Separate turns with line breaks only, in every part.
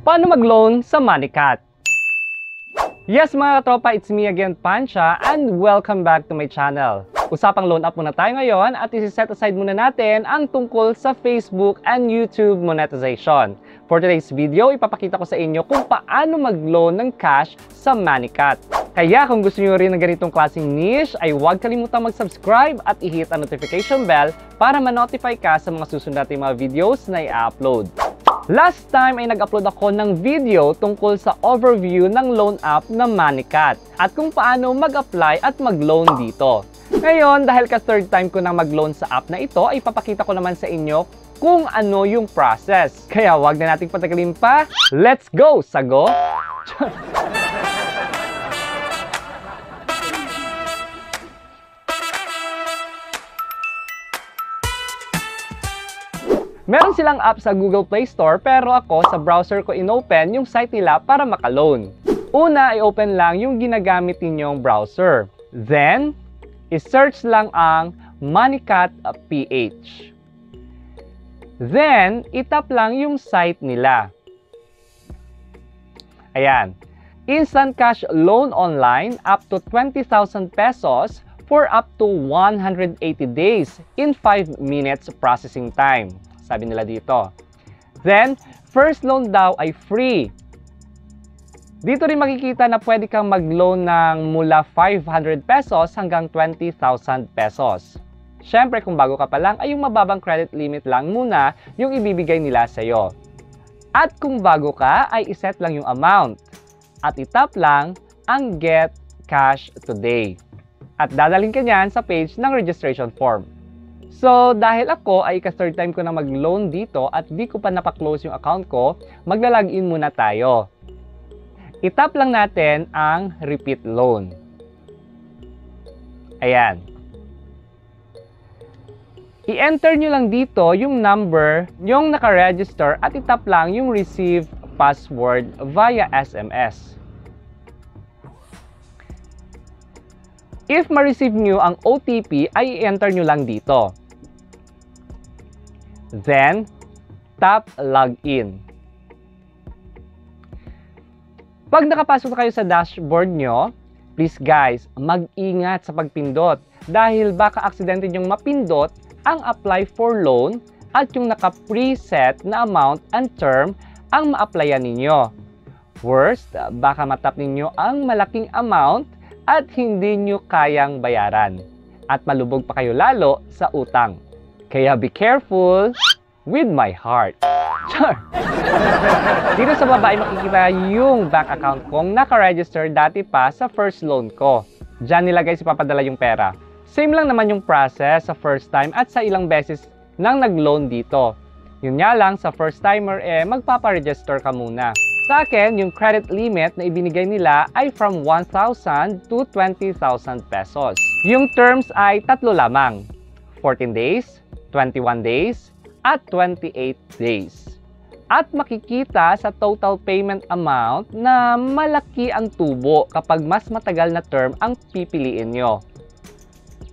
Paano mag-loan sa MoneyCat? Yes mga katropa, it's me again, Pancha, and welcome back to my channel. Usapang loan up muna tayo ngayon at isi-set aside muna natin ang tungkol sa Facebook and YouTube monetization. For today's video, ipapakita ko sa inyo kung paano mag-loan ng cash sa MoneyCat. Kaya kung gusto nyo rin ng ganitong klaseng niche, ay huwag kalimutang mag-subscribe at i-hit ang notification bell para ma-notify ka sa mga susunod nating mga videos na i-upload. Last time ay nag-upload ako ng video tungkol sa overview ng loan app na MoneyCat at kung paano mag-apply at mag-loan dito. Ngayon, dahil ka third time ko nang mag-loan sa app na ito, ay papakita ko naman sa inyo kung ano yung process. Kaya wag na nating patagalin pa. Let's go! Sago! Meron silang app sa Google Play Store pero ako sa browser ko inopen yung site nila para maka-loan. Una, i-open lang yung ginagamit ninyong browser. Then, i-search lang ang MoneyCat PH. Then, itap lang yung site nila. Ayan. Instant cash loan online up to 20,000 pesos for up to 180 days in 5 minutes processing time. Sabi nila dito. Then, first loan daw ay free. Dito rin makikita na pwede kang mag-loan ng mula 500 pesos hanggang 20,000 pesos. Siyempre, kung bago ka pa lang, ay yung mababang credit limit lang muna yung ibibigay nila sa'yo. At kung bago ka, ay iset lang yung amount. At itap lang ang Get Cash Today. At dadalhin ka niyan sa page ng registration form. So, dahil ako ay third time ko na mag-loan dito at di ko pa napaklose yung account ko, magla-login muna tayo. Itap lang natin ang repeat loan. Ayan. I-enter nyo lang dito yung number yung naka-register at itap lang yung receive password via SMS. If ma-receive nyo ang OTP, ay i-enter nyo lang dito. Then, tap Login. Pag nakapasok na kayo sa dashboard nyo, please guys, mag-ingat sa pagpindot dahil baka aksidente nyong mapindot ang apply for loan at yung naka-preset na amount and term ang ma-applyan ninyo. Worst, baka matap ninyo ang malaking amount at hindi nyo kayang bayaran at malubog pa kayo lalo sa utang. Kaya be careful with my heart. Char! Dito sa baba ay makikita yung bank account kong naka-register dati pa sa first loan ko. Diyan nila guys ipapadala yung pera. Same lang naman yung process sa first time at sa ilang beses nang nag-loan dito. Yun nga lang sa first timer magpapa-register ka muna. Sa akin, yung credit limit na ibinigay nila ay from 1,000 to 20,000 pesos. Yung terms ay tatlo lamang. 14 days, 21 days, at 28 days. At makikita sa total payment amount na malaki ang tubo kapag mas matagal na term ang pipiliin nyo.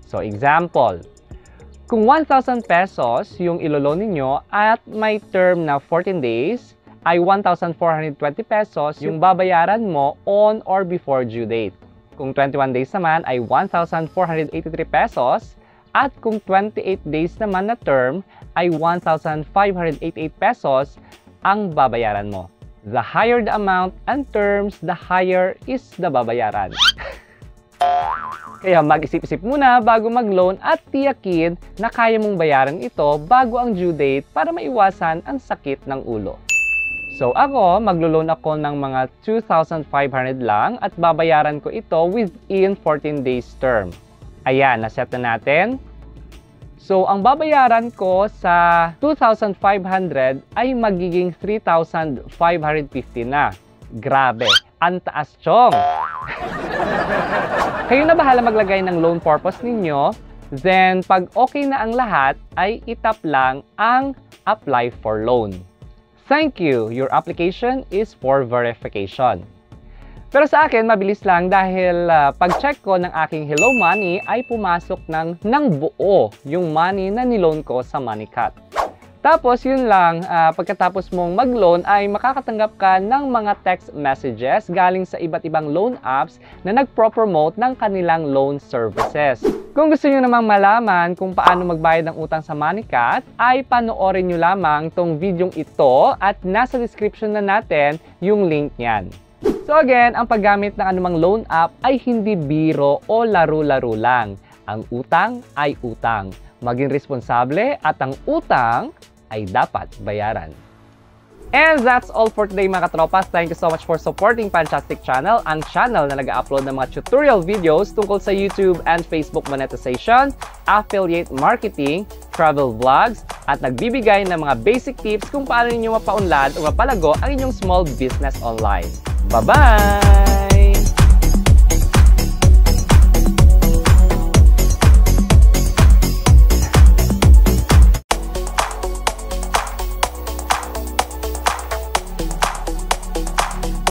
So example, kung 1,000 pesos yung iloloan ninyo at may term na 14 days, ay 1,420 pesos yung babayaran mo on or before due date. Kung 21 days naman ay 1,483 pesos at kung 28 days naman na term ay 1,588 pesos ang babayaran mo. The higher the amount and terms, the higher is the babayaran. Kaya mag-isip-isip muna bago mag-loan at tiyakin na kaya mong bayaran ito bago ang due date para maiwasan ang sakit ng ulo. So ako, maglo-loan ako ng mga 2,500 lang at babayaran ko ito within 14 days term. Ayan, naset na natin. So, ang babayaran ko sa 2,500 ay magiging 3,550 na. Grabe, ang taas chong! Kayo na bahala maglagay ng loan purpose ninyo. Then, pag okay na ang lahat, ay itap lang ang apply for loan. Thank you, your application is for verification. Pero sa akin, mabilis lang dahil pag-check ko ng aking Hello Money ay pumasok ng buo yung money na niloan ko sa MoneyCat. Tapos, yun lang, pagkatapos mong mag-loan ay makakatanggap ka ng mga text messages galing sa iba't ibang loan apps na nagpro-promote ng kanilang loan services. Kung gusto nyo namang malaman kung paano magbayad ng utang sa Moneycat, ay panoorin nyo lamang tong videong ito at nasa description na natin yung link niyan. So again, ang paggamit ng anumang loan app ay hindi biro o laro-laro lang. Ang utang ay utang. Maging responsable at ang utang ay dapat bayaran. And that's all for today mga katropas. Thank you so much for supporting Fantastic Channel, ang channel na nag-upload ng mga tutorial videos tungkol sa YouTube and Facebook monetization, affiliate marketing, travel vlogs, at nagbibigay ng mga basic tips kung paano ninyo mapaunlad o mapalago ang inyong small business online. Bye-bye!